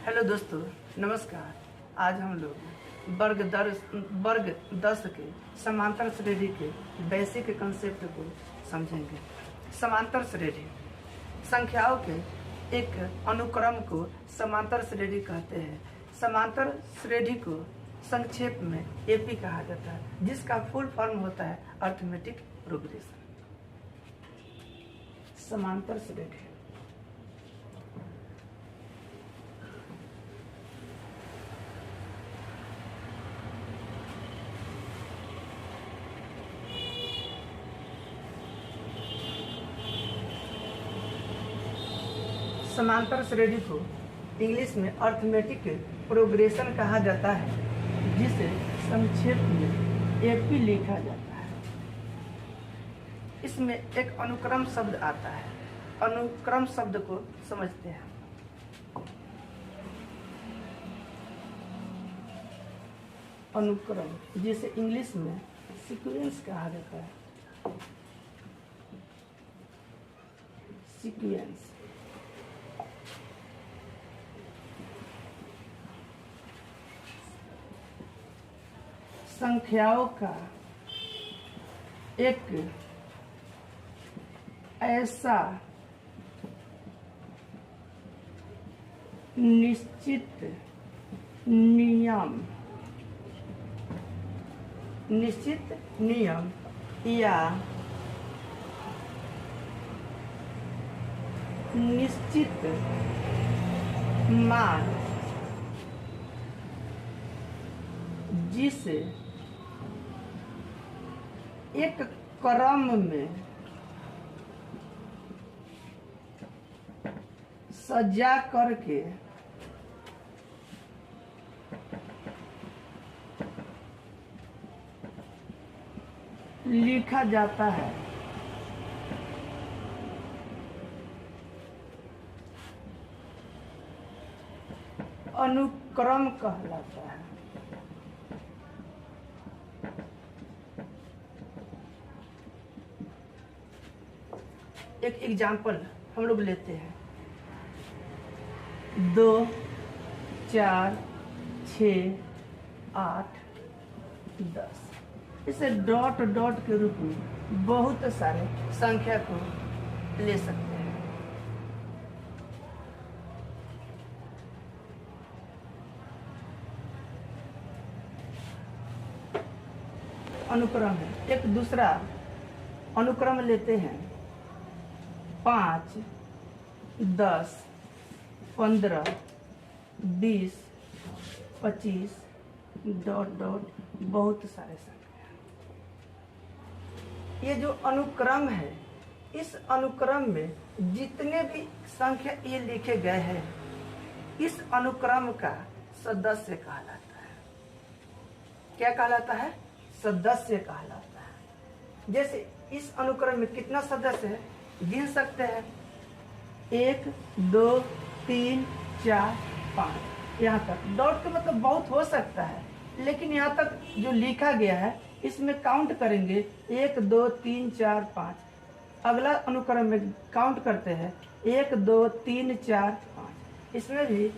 Hello दोस्तों, नमस्कार। आज हम लोग वर्ग 10 के समांतर श्रेणी के बेसिक कंसेप्ट को समझेंगे। समांतर श्रेणी संख्याओं के एक अनुक्रम को समांतर श्रेणी कहते हैं। समांतर श्रेणी को संक्षेप में एपी कहा जाता है, जिसका फुल फॉर्म होता है अरिथमेटिक प्रोग्रेशन। समांतर श्रेणी समांतर श्रेणी को इंग्लिश में अरिथमेटिक प्रोग्रेशन कहा जाता है, जिसे संक्षेप में एपी लिखा जाता है। इसमें एक अनुक्रम शब्द आता है। अनुक्रम शब्द को समझते हैं। अनुक्रम, जिसे इंग्लिश में सीक्वेंस कहा जाता है। सीक्वेंस संख्याओं का एक ऐसा निश्चित नियम या निश्चित मान जिसे एक क्रम में सजा करके लिखा जाता है, अनुक्रम कहलाता है। एक एग्जाम्पल हम लोग लेते हैं। 2, 4, 6, 8, 10। इसे डॉट डॉट के रूप में बहुत सारे संख्या को ले सकते हैं। अनुक्रम है। एक दूसरा अनुक्रम लेते हैं। 5, 10, 15, 20, 25 डॉट डॉट बहुत सारे संख्या। ये जो अनुक्रम है, इस अनुक्रम में जितने भी संख्या ये लिखे गए हैं, इस अनुक्रम का सदस्य कहलाता है। क्या कहलाता है? सदस्य कहलाता है। जैसे इस अनुक्रम में कितना सदस्य है गिन सकते हैं। 1, 2, 3, 4, 5 यहाँ तक। डॉट का मतलब बहुत हो सकता है, लेकिन यहाँ तक जो लिखा गया है इसमें काउंट करेंगे 1, 2, 3, 4, 5। अगला अनुक्रम में काउंट करते हैं 1, 2, 3, 4, 5। इसमें भी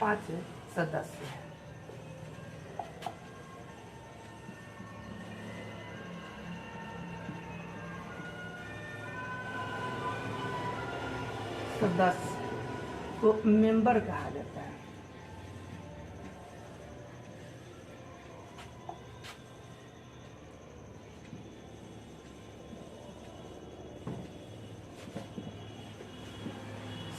5 सदस्य है। सदस्य को मेंबर कहा जाता है।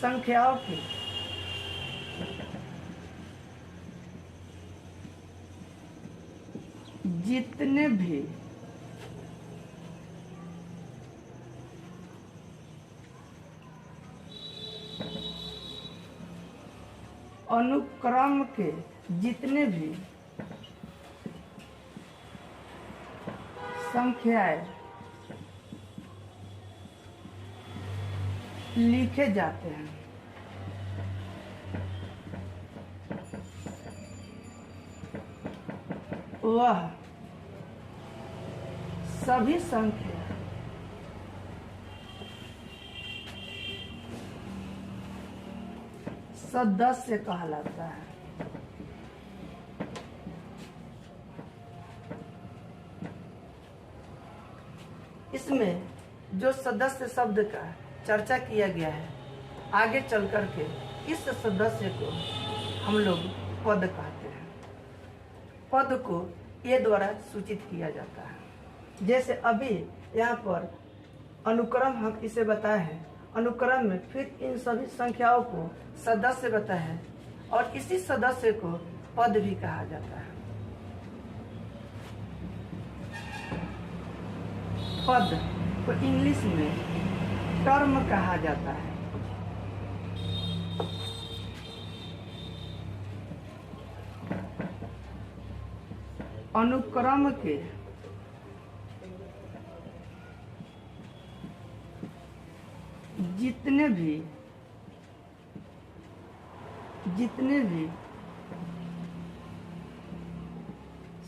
संख्याओं के जितने भी अनुक्रम के जितने भी संख्याएं लिखे जाते हैं, वह सभी संख्या सदस्य कहलाता है। इसमें जो सदस्य शब्द का चर्चा किया गया है, आगे चल करके इस सदस्य को हम लोग पद कहते हैं। पद को ए द्वारा सूचित किया जाता है। जैसे अभी यहाँ पर अनुक्रम हम इसे बताए हैं, अनुक्रम में फिर इन सभी संख्याओं को सदस्य बताया है और इसी सदस्य को पद भी कहा जाता है। पद को इंग्लिश में टर्म कहा जाता है। अनुक्रम के जितने भी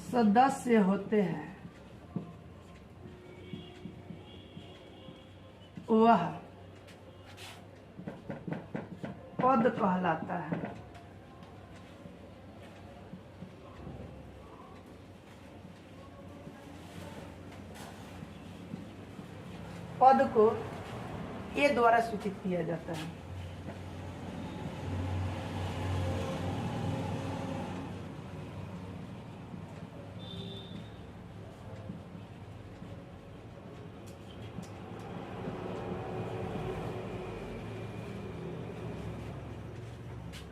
सदस्य होते हैं वह पद कहलाता है। पद को ए द्वारा सूचित किया जाता है।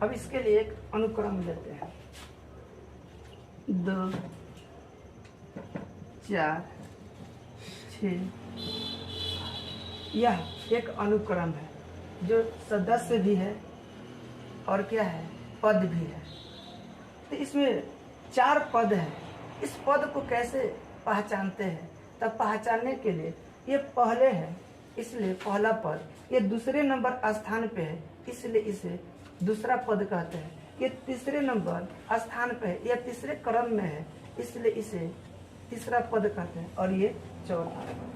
अब इसके लिए एक अनुक्रम लेते हैं। 2 4 6। यह एक अनुक्रम है जो सदस्य भी है और क्या है, पद भी है। तो इसमें 4 पद है। इस पद को कैसे पहचानते हैं? तब पहचानने के लिए ये पहले है इसलिए पहला पद, ये दूसरे नंबर स्थान पे है इसलिए इसे दूसरा पद कहते हैं। ये तीसरे नंबर स्थान पे है, यह तीसरे क्रम में है इसलिए इसे तीसरा पद कहते हैं। और ये चौथा पद,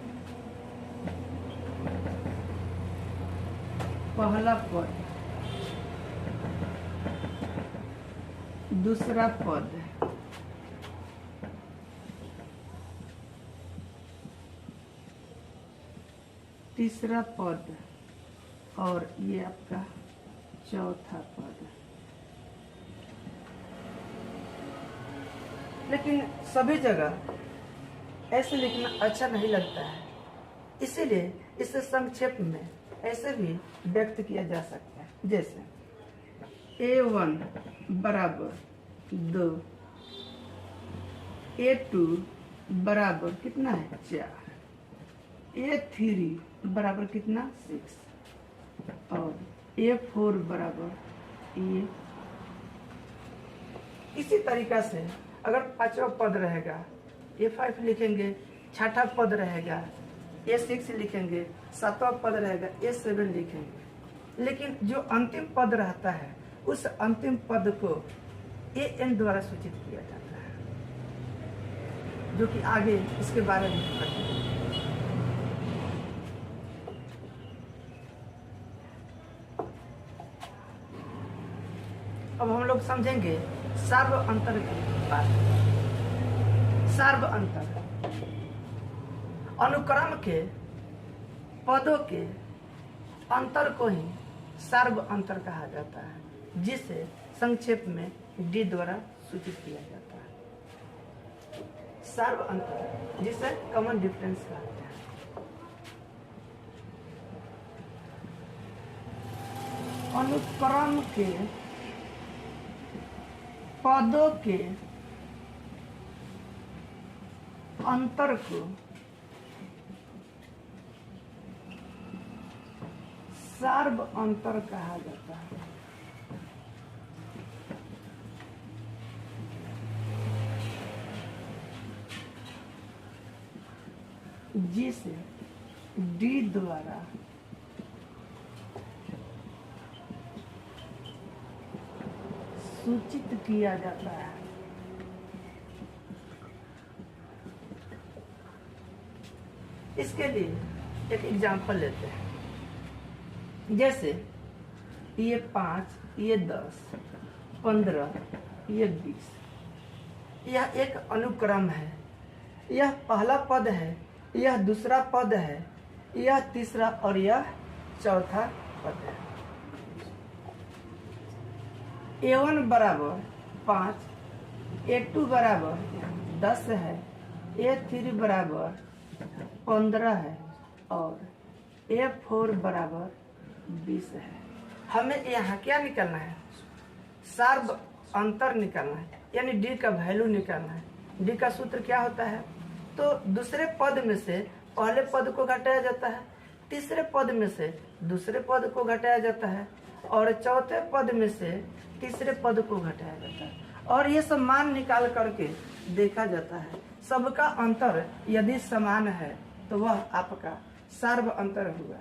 पहला पद, दूसरा पद, तीसरा पद और ये आपका चौथा पद। लेकिन सभी जगह ऐसे लिखना अच्छा नहीं लगता है, इसीलिए इसे संक्षेप में ऐसे भी व्यक्त किया जा सकता है। जैसे A1 बराबर 2, A2 बराबर कितना है 4, A3 बराबर कितना 6 और A4 बराबर ये। इसी तरीका से अगर पांचवा पद रहेगा A5 लिखेंगे, छठा पद रहेगा A6 लिखेंगे, सातवां पद रहेगा A7 लिखेंगे। लेकिन जो अंतिम पद रहता है उस अंतिम पद को AN द्वारा सूचित किया जाता है, जो कि आगे इसके बारे में बताएंगे। अब हम लोग समझेंगे सार्व अंतर की बात। सार्व अंतर अनुक्रम के पदों के अंतर को ही सार्व अंतर कहा जाता है, जिसे संक्षेप में डी द्वारा सूचित किया जाता है। सार्व अंतर जिसे कॉमन डिफरेंस कहते हैं। अनुक्रम के पदों के अंतर को सार्व अंतर कहा जाता है। जिसे डी द्वारा सूचित किया जाता है। इसके लिए एक एग्जाम्पल लेते हैं। जैसे ये 5, ये 10, 15, ये 20। यह एक अनुक्रम है। यह पहला पद है, यह दूसरा पद है, यह तीसरा और यह चौथा पद है। A1 बराबर 5, A2 बराबर 10 है, A3 बराबर 15 है और A4 बराबर 20 है। हमें यहाँ क्या निकालना है? सार्व अंतर निकालना है, यानी डी का वैल्यू निकालना है। डी का सूत्र क्या होता है? तो दूसरे पद में से पहले पद को घटाया जाता है, तीसरे पद में से दूसरे पद को घटाया जाता है और चौथे पद में से तीसरे पद को घटाया जाता है। और ये सब मान निकाल करके देखा जाता है। सबका अंतर यदि समान है तो वह आपका सार्व अंतर हुआ,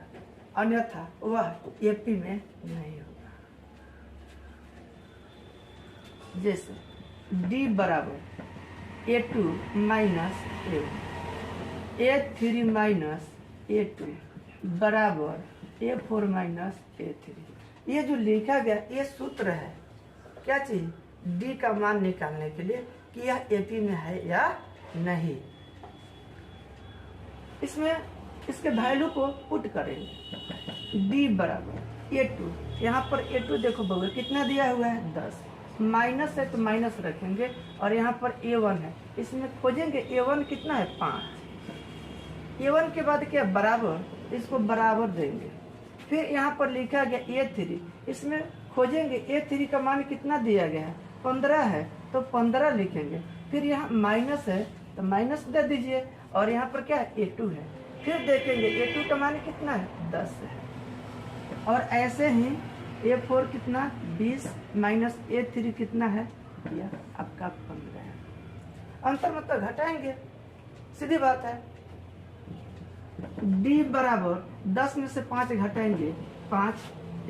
अन्यथा वह एपी में नहीं होगा। जैसे डी बराबर A2 minus A1, A3 minus A2 बराबर A4 माइनस A3। ये जो लिखा गया ये सूत्र है, क्या चीज? डी का मान निकालने के लिए कि यह एपी में है या नहीं। इसमें इसके वैल्यू को पुट करेंगे। डी बराबर A2, यहाँ पर A2 देखो बगल कितना दिया हुआ है? 10। माइनस है तो माइनस रखेंगे और यहाँ पर A1 है, इसमें खोजेंगे A1 कितना है? 5। A1 के बाद क्या? बराबर, इसको बराबर देंगे। फिर यहाँ पर लिखा गया A3, इसमें खोजेंगे A3 का मान कितना दिया गया है? 15 है तो 15 लिखेंगे। फिर यहाँ माइनस है तो माइनस दे दीजिए और यहाँ पर क्या है? A2 है। फिर देखेंगे A2 का मान कितना है? 10 है। और ऐसे ही A4 कितना? 20 माइनस A3 कितना है? यह आपका 15 है। अंतर मतलब घटाएंगे, सीधी बात है। D बराबर 10 में से 5 घटाएंगे 5,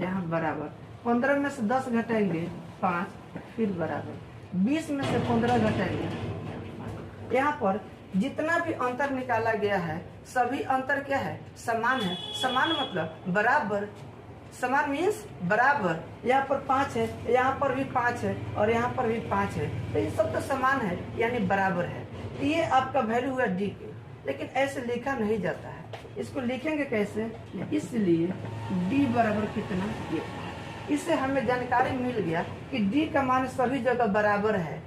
यहाँ बराबर 15 में से 10 घटाएंगे 5, फिर बराबर 20 में से 15 घटाएंगे। यहाँ पर जितना भी अंतर निकाला गया है सभी अंतर क्या है? समान है। समान मतलब बराबर। समान मीन्स बराबर। यहाँ पर 5 है, यहाँ पर भी 5 है और यहाँ पर भी 5 है, तो ये सब तो समान है यानी बराबर है। तो ये आपका वैल्यू हुआ डी के। लेकिन ऐसे लिखा नहीं जाता है, इसको लिखेंगे कैसे? इसलिए डी बराबर कितना? ये। इससे हमें जानकारी मिल गया कि डी का मान सभी जगह बराबर है,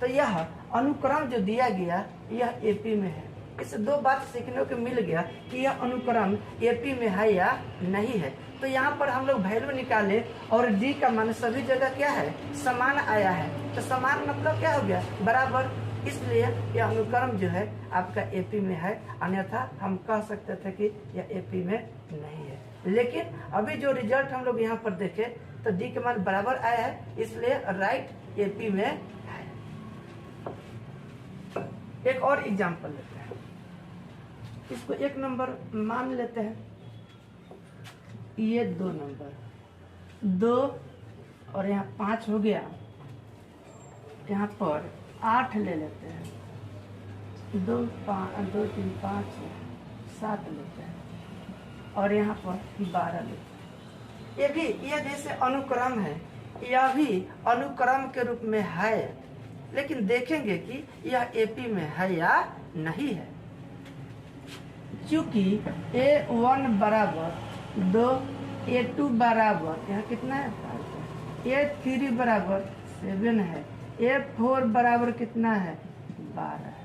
तो यह अनुक्रम जो दिया गया यह एपी में है। इससे दो बात सीखने को मिल गया कि यह अनुक्रम एपी में है या नहीं है। तो यहाँ पर हम लोग वैल्यू निकाले और डी का मान सभी जगह क्या है? समान आया है। तो समान मतलब क्या हो गया? बराबर। इसलिए यह अनुक्रम जो है आपका एपी में है, अन्यथा हम कह सकते थे कि यह एपी में नहीं है। लेकिन अभी जो रिजल्ट हम लोग यहाँ पर देखे तो डी के मान बराबर आया है, इसलिए राइट एपी में है। एक और एग्जांपल लेते हैं, इसको 1 नंबर मान लेते हैं। ये 2 नंबर, 2 और यहाँ 5 हो गया, यहाँ पर 8 ले लेते हैं। 2 3 5 7 लेते हैं और यहाँ पर 12 लेते हैं। ये भी ये जैसे अनुक्रम है, यह भी अनुक्रम के रूप में है, लेकिन देखेंगे कि यह एपी में है या नहीं है। क्योंकि A1 बराबर 2, A2 बराबर यहाँ कितना है? 5 है, A3 बराबर 7 है, A4 बराबर कितना है? 12 है।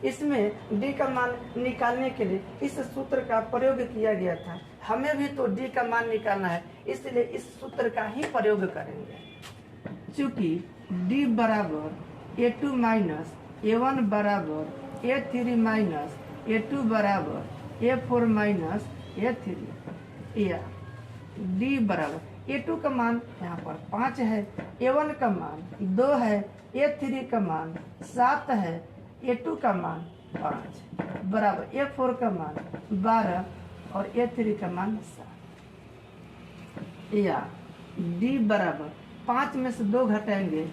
इसमें डी का मान निकालने के लिए इस सूत्र का प्रयोग किया गया था। हमें भी तो डी का मान निकालना है, इसलिए इस सूत्र का ही प्रयोग करेंगे। क्योंकि डी बराबर A2 माइनस A1 बराबर A3 माइनस A2 बराबर A4 माइनस A3, या डी बराबर A2 का मान यहाँ पर 5 है, A1 का मान 2 है, A3 का मान 7 है, A2 का मान 5 बराबर A4 का मान 12 और A3 का मान 7, या डी बराबर 5 में से 2 घटाएंगे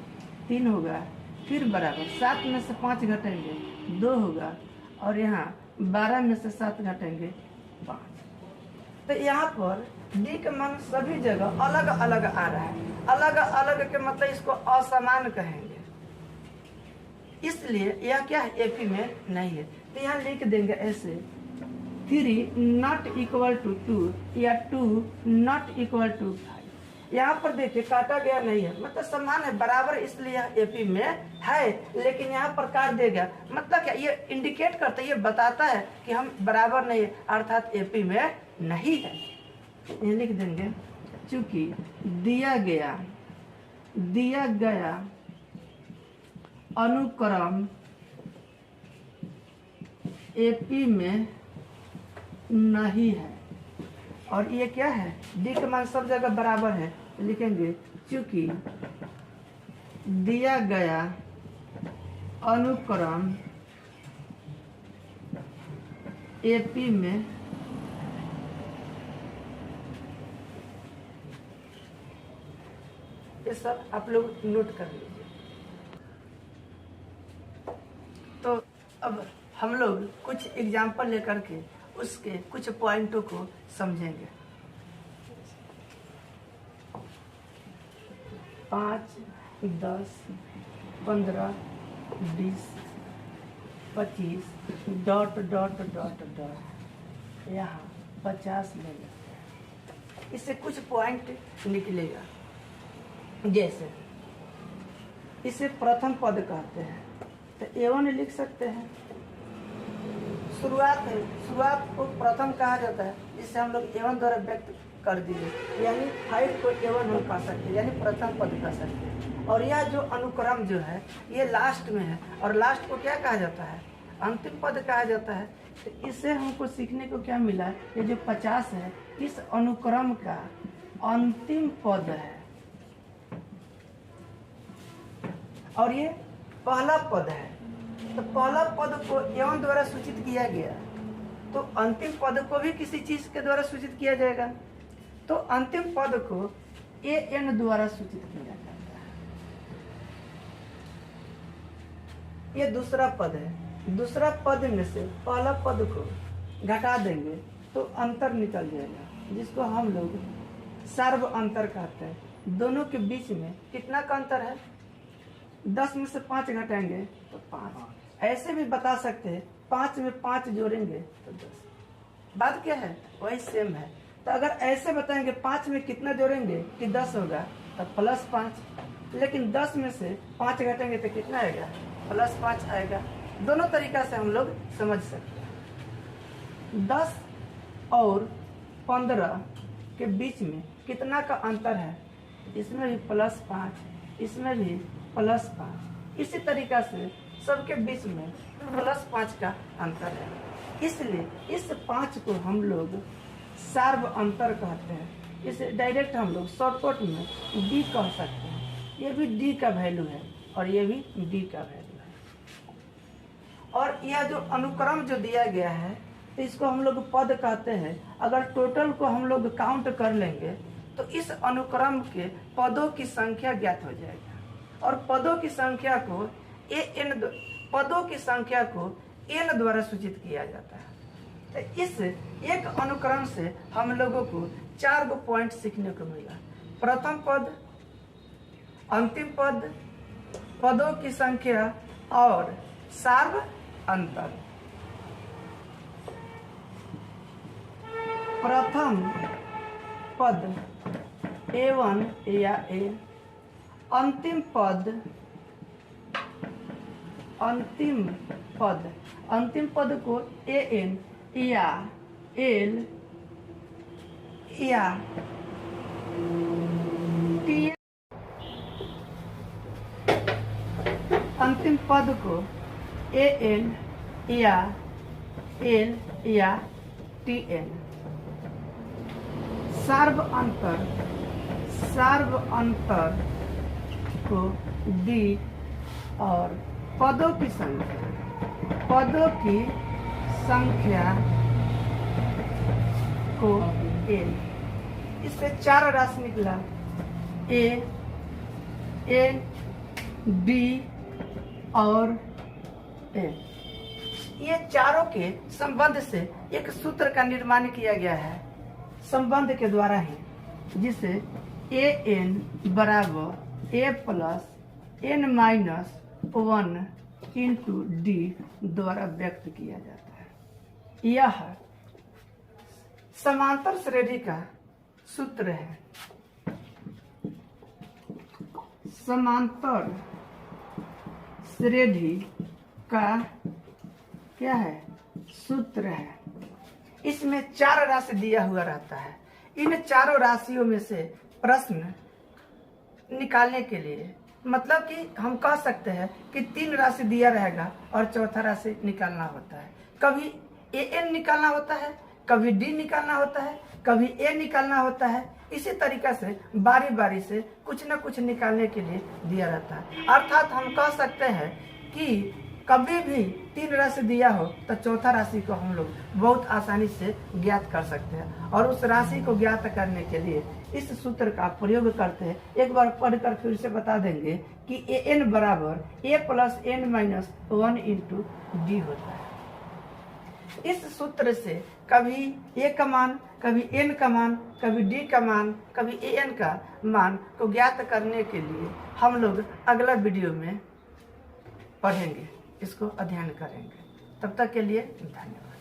3 होगा, फिर बराबर 7 में से 5 घटाएंगे 2 होगा और यहाँ 12 में से 7 घटाएंगे 5। तो यहाँ पर डी का मान सभी जगह अलग अलग आ रहा है। अलग अलग के मतलब इसको असमान कहेंगे, इसलिए यह क्या है, एपी में नहीं है। तो यहाँ लिख देंगे ऐसे 3 नॉट इक्वल टू 2 या 2 नॉट इक्वल टू 5। यहाँ पर देखिए काटा गया नहीं है, मतलब समान है, बराबर, इसलिए यह एपी में है। लेकिन यहाँ पर काट दिया गया, मतलब क्या, ये इंडिकेट करता है, ये बताता है कि हम बराबर नहीं है, अर्थात एपी में नहीं है। ये लिख देंगे चूंकि दिया गया अनुक्रम एपी में नहीं है, और ये क्या है, डी का मान सब जगह बराबर है, तो लिखेंगे चूंकि दिया गया अनुक्रम एपी में ये सब आप लोग नोट कर लीजिए। तो अब हम लोग कुछ एग्जाम्पल लेकर के उसके कुछ पॉइंटों को समझेंगे। 5, 10, 15, 20, 25 डॉट डॉट डॉट डॉट यहाँ 50 ले लेते हैं। इससे कुछ पॉइंट निकलेगा। जैसे इसे प्रथम पद कहते हैं, तो A1 लिख सकते हैं। शुरुआत है, शुरुआत को प्रथम कहा जाता है, जिसे हम लोग A1 द्वारा व्यक्त कर दिए, यानी 5 को A1 हम कह सकते हैं, यानी प्रथम पद कह सकते हैं। और यह जो अनुक्रम जो है ये लास्ट में है, और लास्ट को क्या कहा जाता है, अंतिम पद कहा जाता है। तो इससे हमको सीखने को क्या मिला, ये जो 50 है इस अनुक्रम का अंतिम पद है, और ये पहला पद है। तो पहला पद को A1 द्वारा सूचित किया गया, तो अंतिम पद को भी किसी चीज के द्वारा सूचित किया जाएगा। तो अंतिम पद को AN द्वारा सूचित किया जाता है। ये दूसरा पद है। दूसरा पद में से पहला पद को घटा देंगे तो अंतर निकल जाएगा, जिसको हम लोग सर्व अंतर कहते हैं। दोनों के बीच में कितना का अंतर है, 10 में से 5 घटाएंगे तो 5। ऐसे भी बता सकते हैं, 5 में 5 जोड़ेंगे तो 10। बात क्या है, वही सेम है। तो अगर ऐसे बताएंगे 5 में कितना जोड़ेंगे कि 10 होगा तो +5, लेकिन 10 में से 5 घटाएंगे तो कितना आएगा, +5 आएगा। दोनों तरीका से हम लोग समझ सकते हैं। 10 और 15 के बीच में कितना का अंतर है, इसमें भी +5, इसमें भी +5। इसी तरीका से सबके बीच में +5 का अंतर है, इसलिए इस 5 को हम लोग सर्व अंतर कहते हैं। इसे डायरेक्ट हम लोग शॉर्टकट में डी कह सकते हैं। ये भी डी का वैल्यू है और ये भी डी का वैल्यू है। और यह जो अनुक्रम जो दिया गया है तो इसको हम लोग पद कहते हैं। अगर टोटल को हम लोग काउंट कर लेंगे तो इस अनुक्रम के पदों की संख्या ज्ञात हो जाएगा, और पदों की संख्या को n द्वारा सूचित किया जाता है। तो इस एक अनुक्रम से हम लोगों को 4 गो पॉइंट सीखने को मिला। प्रथम पद, अंतिम पद, पदों की संख्या और सर्व अंतर। प्रथम पद A1 या A, अंतिम पद को AN या L या TN, अंतिम पद को AN या L या TN। सर्व अंतर को D और पदों की संख्या को N। इससे 4 राशि निकला, A, N, D और N। ये चारों के संबंध से एक सूत्र का निर्माण किया गया है। संबंध के द्वारा ही, जिसे ए एन बराबर A plus N minus 1 into D द्वारा व्यक्त किया जाता है। यह समांतर श्रेणी का सूत्र है। समांतर श्रेणी का क्या है? सूत्र है। इसमें 4 राशि दिया हुआ रहता है। इन चारों राशियों में से प्रश्न निकालने के लिए, मतलब कि हम कह सकते हैं कि 3 राशि दिया रहेगा और चौथा राशि निकालना होता है। कभी ए एन निकालना होता है, कभी डी निकालना होता है, कभी ए निकालना होता है। इसी तरीके से बारी बारी से कुछ न कुछ निकालने के लिए दिया रहता है। अर्थात हम कह सकते हैं कि कभी भी 3 राशि दिया हो तो चौथा राशि को हम लोग बहुत आसानी से ज्ञात कर सकते हैं। और उस राशि को ज्ञात करने के लिए इस सूत्र का प्रयोग करते हैं। एक बार पढ़कर फिर से बता देंगे कि ए एन बराबर A plus N minus 1 into D होता है। इस सूत्र से कभी ए का मान, कभी एन का मान, कभी डी का मान, कभी ए एन का मान को ज्ञात करने के लिए हम लोग अगला वीडियो में पढ़ेंगे, इसको अध्ययन करेंगे। तब तक के लिए धन्यवाद।